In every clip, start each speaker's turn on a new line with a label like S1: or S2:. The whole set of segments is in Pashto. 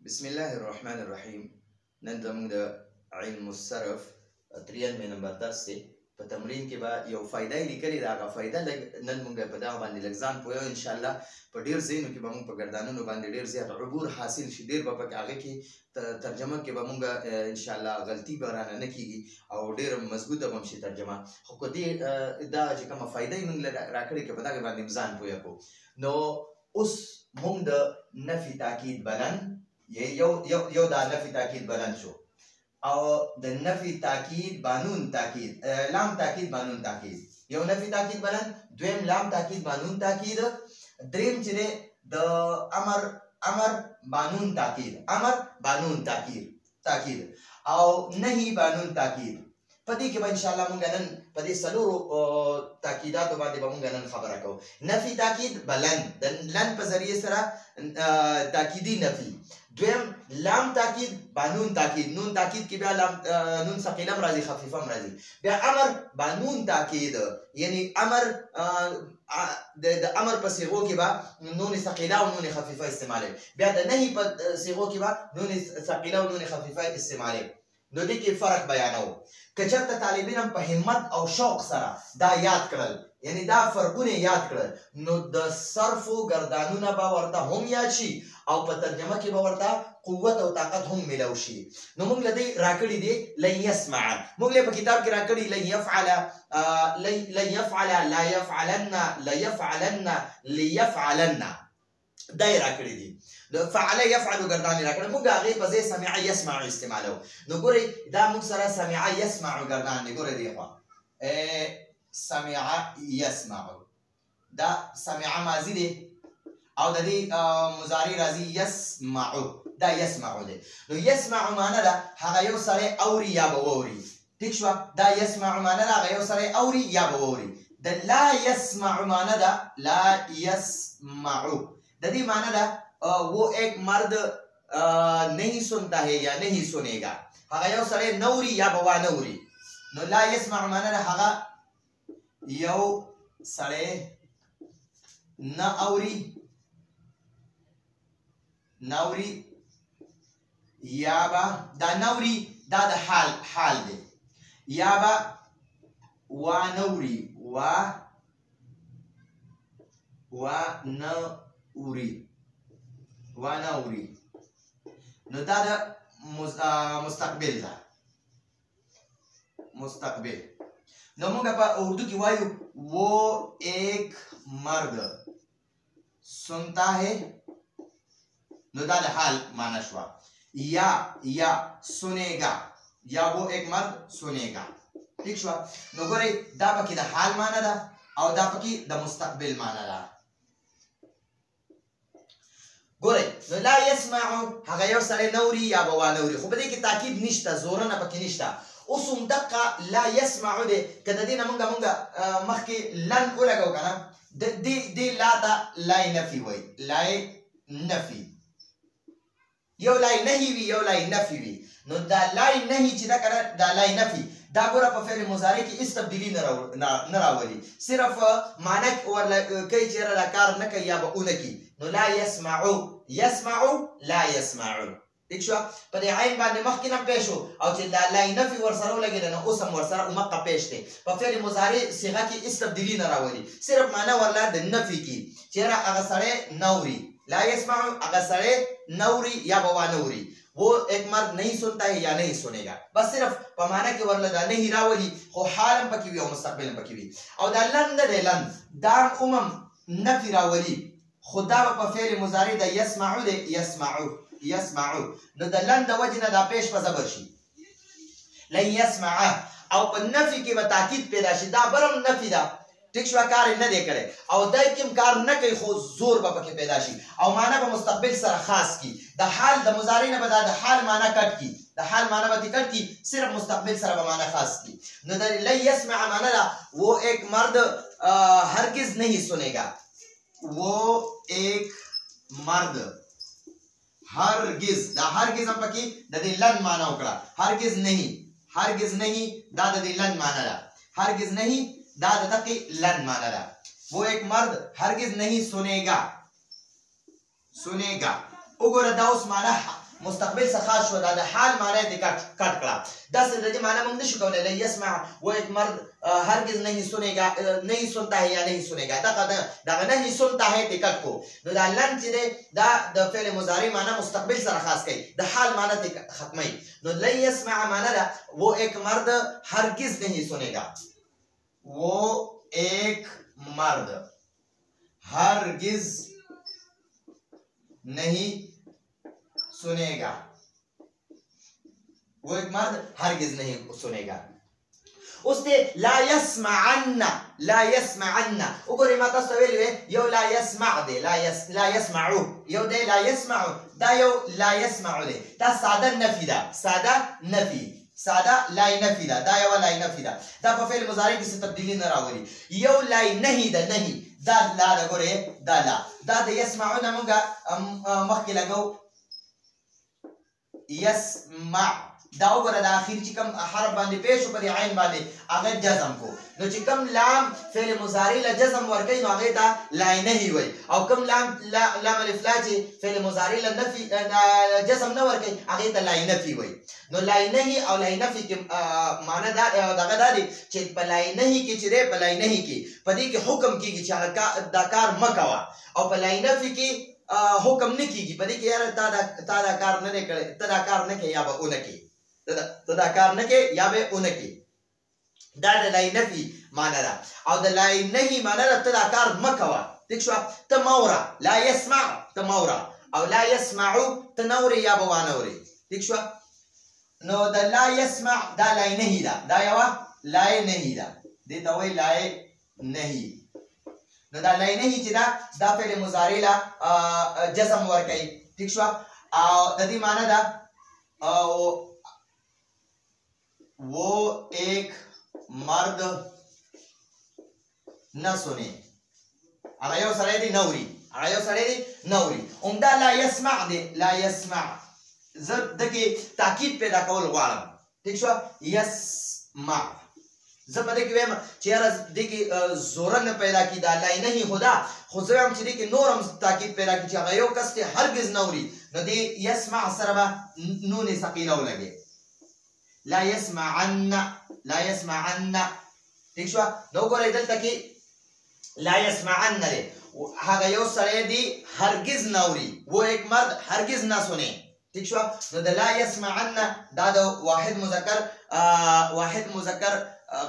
S1: बिस्मिल्लाहिर्रहमानिर्रहीम। नन زموږ د علم الصرف 93 نمبر درس دی. په تمرین کې به یو فائدہ لیکلې ده. هغه فائدہ نن موږ په دغه باندې لږ ځان پوهیو ان شاء الله. په ډیر ځایونو کې به موږ په ګردانونو باندې ډیر زیات عبور حاصل شي. ډیر به پکې هغه کې ترجمه کې به موږ ان شاء الله غلطي به رانه نه کیږي او ډیر مضبوطه به شي ترجمه. خو کو دې دا چې کومه فائدہ موږ راکړې کې په دغه باندې ځان پوهیو. نو اوس موږ د نفي تاکید بلن یو دا نفي تاکید بلند شو او د نفي تاکید بانون تاکید لام تاکید بانون تاکید یو نفي تاکید بلند دویم لام تاکید بانون تاکید دریم چې د امر بانون تاکید او نهي بانون تاکید. پدې کې به ان شاء الله مونږ نن پدې سلورو تاکیدات باندې به مونږ نن خبره کوو. نفي تاکید بلند د لن په ذریعه سره تاکیدی نفي. دویم لام تاکید بانون تاکید. نون تاکید کې بیا لام نون ثقيله راځي خفيفه راځي. بیا امر بانون تاکید یعنی امر د امر په صيغو کې به نون ثقيله او نون خفيفه استعمالي. بیا د نهي په صيغو کې به نون ثقيله او نون خفيفه استعمالي. نو دې کې فرق بیانو. کچرته طالبین په همت او شوق سره دا یاد کړل یعنی دا فرقونه یاد کړل نو د صرف او گردانونه به ورته هم یاد شي او په ترجمه کې به ورته قوت او طاقت هم ملو شي. نو موږ لدی راکړی دی لن يسمع. موږ له په کتاب کې راکړی لن يفعل لا يفعلن ليفعلن دای راکړی دی. د فعل يفعل گردان راکړه موږ هغه په ځای سمع يسمع استعمالو. نو ګورئ دا موږ سره سمع يسمع گردان دی. ګورئ دی خو سمع يسمع دا سمع ماضی دی او د دې مضارع راځي يسمع. دا يسمع دی. نو يسمع معنی دا هغه یو سره اوري یا بووري. ٹھیک شو. دا يسمع معنی دا هغه یو سره اوري یا بووري. د لا يسمع معنی دا لا يسمع د دې معنی دا वो एक मर्द नहीं सुनता है या नहीं सुनेगा. هغه یو سره نوري یا بوا نوري. نو لا يسمع معنی هغه یو سره نه اوري یا با دا نوري دا د حال دی یا با وا نوري وانا اوری. نو دا د مستقبل ده. مستقبل. نو موږ په اردو کې وایو वो एक मर्द सुनता है. نو دا د حال معنا شو. یا सुनेगा या वो एक मर्द सुनेगा. ٹھیک شو. نو ګورئ دا پکې د حال معنا ده او دا پکې د مستقبل معنا ده. ګورئ نو لا يسمع هغه یو سره نوري یا بوا نوري. خو په دې کې تاکید نشته زورنه پکې نشته. اوس هم دقه لا يسمع دې کده دینه مونږ مخکې لن ولګو کنه دې لا تا لا نفي وای لا نفي یو لا نهي وی یو لا نفي وی. نو دا لا نهي چې دا کړه دا لا نفي دا ګوره په فعل مضارع کې هیڅ تبدیلی نه راولي. صرف معنی ورل کوي چې را کار نه کوي یا به اون کوي. نو لا يسمع لا يسمع. ٹھیک شو. په دې عین باندې مخکې نه پېښو او چې دا لا نفي ورسره ولګیدل نو اوس هم ورسره مقه پېښ دی. په فعل مضارع صيغه کې هیڅ تبدیلی نه راولي. صرف معنی ورل د نفي کې چې را هغه سره نوري لا يسمع هغه سره نوري یا بوا نوري. वो एक मर्द नहीं सुनता है या नहीं सुनेगा. बस सिर्फ पमाना के वरला दा नहीं रावली खो हालम पकी वी او مستقبل پکی وی او دا لن ده لن دا نفي راولي خدا په فعل مضارع د يسمع نو د لن د وجنه دا پیش په زبر شي لن يسمع او په نفي کې به تاکید پیدا شي. دا برم نفي دا ټیک شو کار نه دی کړي او دای کوم کار نه کوي خو زور به پکې پیدا شي او معنا به مستقبل سره خاص کی. د حال د مضارع نه به د حال معنا کټ کی. د حال معنا به کټ کی صرف مستقبل سره به معنا خاص کی. نو د لا يسمع معنا دا वो एक मर्द हरगिज नहीं सुनेगा. वो एक मर्द हरगिज دا हरगिज هم پکې د دې لن معنا وکړه. हरगिज नहीं دا د دې لن معنا ده. हरगिज नहीं دا د دقیق لن معنا ده. वो एक मर्द हरगिज नहीं सुनेगा. وګوره دا اوس معنا مستقبل څخه شو دا د حال معنی دې کټ کړه داسې د دې معنی موږ نشو کولای لا يسمع वो एक मर्द हरगिज नहीं सुनेगा नहीं सुनता है या नहीं सुनेगा دا नहीं सुनता है ټکټ کو نو دا لن چې دا د فعل مضارع معنی مستقبل سره خاص کوي د حال معنی ته ختمي نو لا يسمع معنی دا वो एक मर्द हरगिज नहीं सुनेगा वो एक मर्द हरगिज नहीं सुनेगा वो एक मर्द हरगिज नहीं सुनेगा उसने لا يسمعن وګورئ ما تاسو ویلې یو لا يسمع دی لا يسمعو یو دی لا يسمع دا یو لا يسمع دی دا ساده نفي ده ساده لا نفي ده دا یو لا نفي ده دا په فعل مضارع کې څه تبدیلی نه راوړي یو لا نه ده نه دا لا وګورئ دا د يسمعون موږ مخکې لګو يسمع دا وګوره د اخر چې کوم حرف باندې پیښ په دې عین باندې هغه جزم کو نو چې کوم لام فعل مضارع له جزم ورکړي نو هغه ته لا نه وي او کوم لام الف لا چې فعل مضارع له نفي جزم نه ورکړي هغه ته لا نفي وي نو لا نه او لا نفي کې معنی دا دغه دی چې په لا نه کې چې په لا نه کې په دې کې حکم کیږي چې دا کار مکوا او په لا نفي کې حکم نه کیږي په دې کې یاره تا دا کار نه کړي ته دا کار نه کوي یا به اون کې ته دا کار نه کوي یا به اون کې دا د لا نفي معنی ده او د لا نهي معنی ده ته دا کار مکوا ٹھیک شو ته مورا لا يسمع ته مورا او لا يسمعو ته نوري یا به وانوري ٹھیک شو نو د لا يسمع دا لا نهي ده دا یو لا نهي ده دې ته وایي لا نهي نو دا لا نهي چې دا فعل مضارع لا جزم ورکړي ٹھیک شو او د دې معنی ده او वो एक मर्द न सुने هغه یو سړی دی نوري عمده لا يسمع دی لا يسمع زه دغه تاکید پیدا کول غواړم ٹھیک شو يسمع زه په دې کې وایم چې یاره دغه زور نه پیدا کی دا لا نه خدا خو زه هم چې دغه نورم تاکید پیدا کی چې هغه یو کس ته هرگز نوري نو دی يسمع سره به نون ثقيله ولګي لا يسمعن ٹھیک شو نو ګورئ دلته کې لا يسمعن دی هغه یو سړی دی هرگز نوري वो एक मर्द هرگز نه سني ٹھیک شو نو د لا يسمعن دا د واحد مذکر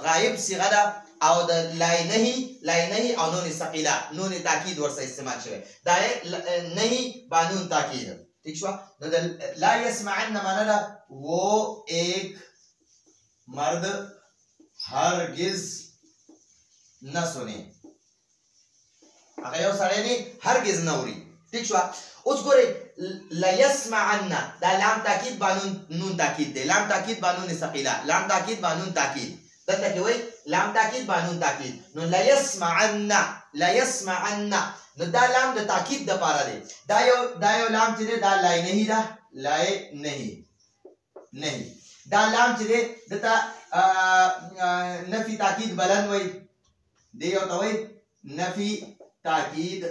S1: غائب صيغه ده او د لا نهي او نون ثقيله نون تاکید ورسره استعمال شوی دا نهي بانون تاکید ٹھیک شو نو د لا يسمعن معنی ده वो एक मर्द हरगिज न सुने هغه یو سړی دی هرگز نوري ٹھیک شو اوس ګورئ لا يسمعن دا لام تاکید بانون نون تاکید دی لام تاکید بانون ثقيله لام تاکید بانون تاکید دلته کې وای لام تاکید بانون تاکید نو لا يسمعن نو دا لام د تاکید د پاره دی دا یو لام چې دا لا نه ده لا نه دا لام چې دته نفي تاکید بلند وای دی یو ته وای نفي تاکید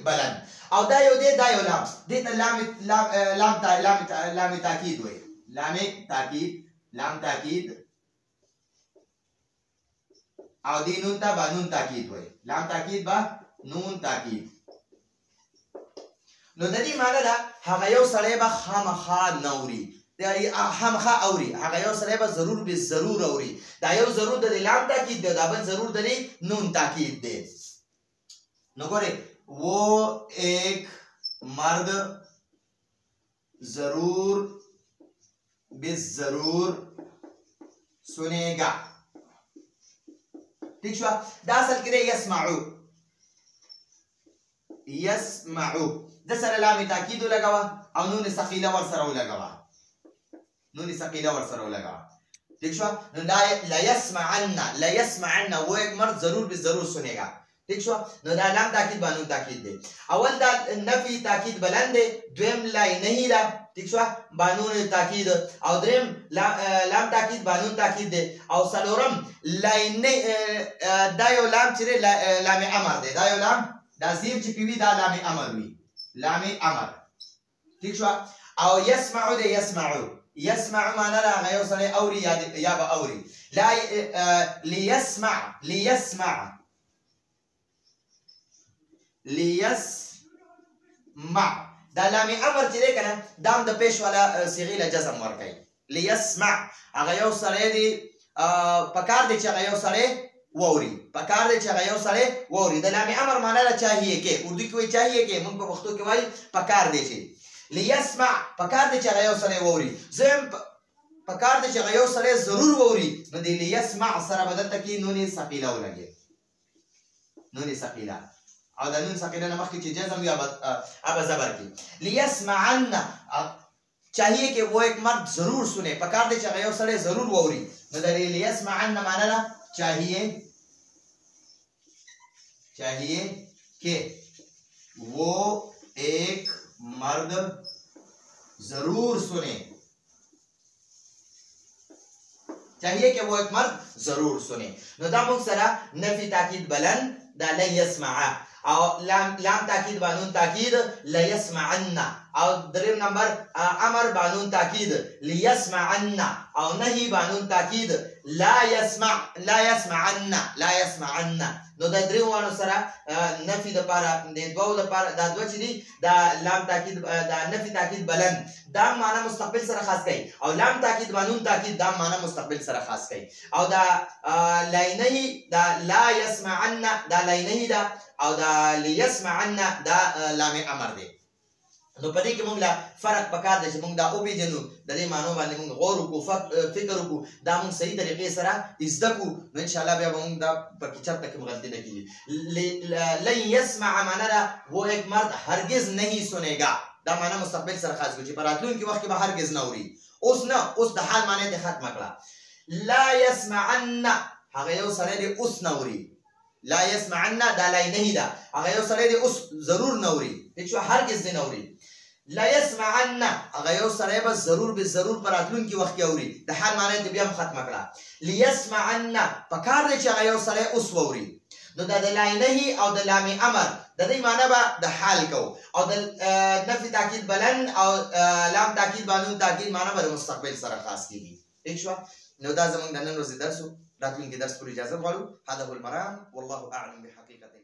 S1: بلند او دا یو لام دې ته لام تاکید وای لام تاکید او دی نون ته با نون تاکید وای لام تاکید با نون تاکید نو د دې معنی دا هغه یو سړی به خامخا نوري خامخا اوري هغه یو سړی به ضرور اوري دا یو ضرور د لام تاکید دی دا بل ضرور د نون تاکید دی نو ګورئ वो एक मर्द जरूर सुनेगा ٹھیک شو دا اصل کې يسمعو د سره لام تاکید لګوا او نون ثقيله ور سره لګوا ٹھیک شو لا يسمعن वो एक मर्द जरूर सुनेगा ٹھیک شو نو دا لام تاکید بانون تاکید دی اول دا نفی تاکید بلند دی دویم لا نه دا ٹھیک شو بانون تاکید او دریم لام تاکید بانون تاکید دی او سلورم لا نه دا یو لام چې لام امر دی دا یو لام دا زیر چې پیوي دا لام امر وي لام امر ٹھیک شو او يسمع ده يسمع معنا دا هغه یو سړی اوري یا به اوري لا ليسمع دا لام امر چې دی کنه دام د پیش والا صيغه له جزم ورکړي ليسمع هغه یو سړی دی پکار دی چې هغه یو سړی ووري پکار دی چې هغه یو سړی ووري د لام امر معنا لا چاهیه کې اردو کې وایي چاهیه کې موږ په پښتو کې وایي پکار دی چې ليسمع پکار دی چې هغه یو سړی ووري زم پکار دی چې هغه یو سړی ضرور ووري نو دی ليسمع سره بدل تکي نون ثقيله ولګي نون ثقيله او د نون ثقيله نه مخکې چې جزم یا اب زبر کې ليسمعن चाहिए कि वो एक मर्द जरूर सुने पकार दे चाहिए और सड़े जरूर वोरी मतलब लियस्मअन माना ना चाहिए कि वो एक मर्द जरूर सुने चाहिए कि वो एक मर्द जरूर सुने नदामुक सरा नफी ताकीद बुलंद दा ला यस्मअ او لام تاکید بانون تاکید ليسمعن او دریم نمبر امر بانون تاکید ليسمعن او نهی بانون تاکید لا يسمعن نو دا دریم وانو سره نفی د پاره د دوو د پاره دا دوه چې دي دا لام تاکید دا نفی تاکید بلند دا معنا مستقبل سره خاص کوي او لام تاکید بانون تاکید دا معنا مستقبل سره خاص کوي او دا لینهی دا لا يسمعن دا لینهی دا او دا ليسمعن دا لام امر دی نو پدې کې موږ لا فرق پکار دی چې موږ دا او پیژنو د دې معنی باندې موږ غور وکړو فکر وکړو دا موږ صحیح طریقې سره زده کو نو ان شاء الله بیا موږ دا په کې چرته کې غلطي نه کیږي لن يسمع معنا دا وہ ایک مرد هرگز نہیں سنے گا دا معنا مستقبل سره خاص کوي چې پراتلون کې وخت کې به هرگز نه اوري اوس د حال معنی ته ختم کړه لا يسمعن هغه یو سره دی اوس نه اوري لا يسمعن دا لا نه دا هغه یو سره دی اوس ضرور نه اوري هیڅ هرگز نه اوري لا يسمعن هغه یو سره به ضرور پراتلون کې وخت کې اوري د حال معنی ته بیا ختم کړه ليسمعن پکار دی چې هغه یو سره اوس ووري نو دا د لا نه او د لام امر د دې معنی به د حال کو او د نفي تاکید بلند او لام تاکید بانون تاکید معنی به مستقبل سره خاص کیږي هیڅ نو دا زمونږ د نن ورځې درس راتلونکي درس پر اجازه غواړو هذا هو المرام والله اعلم بحقيقته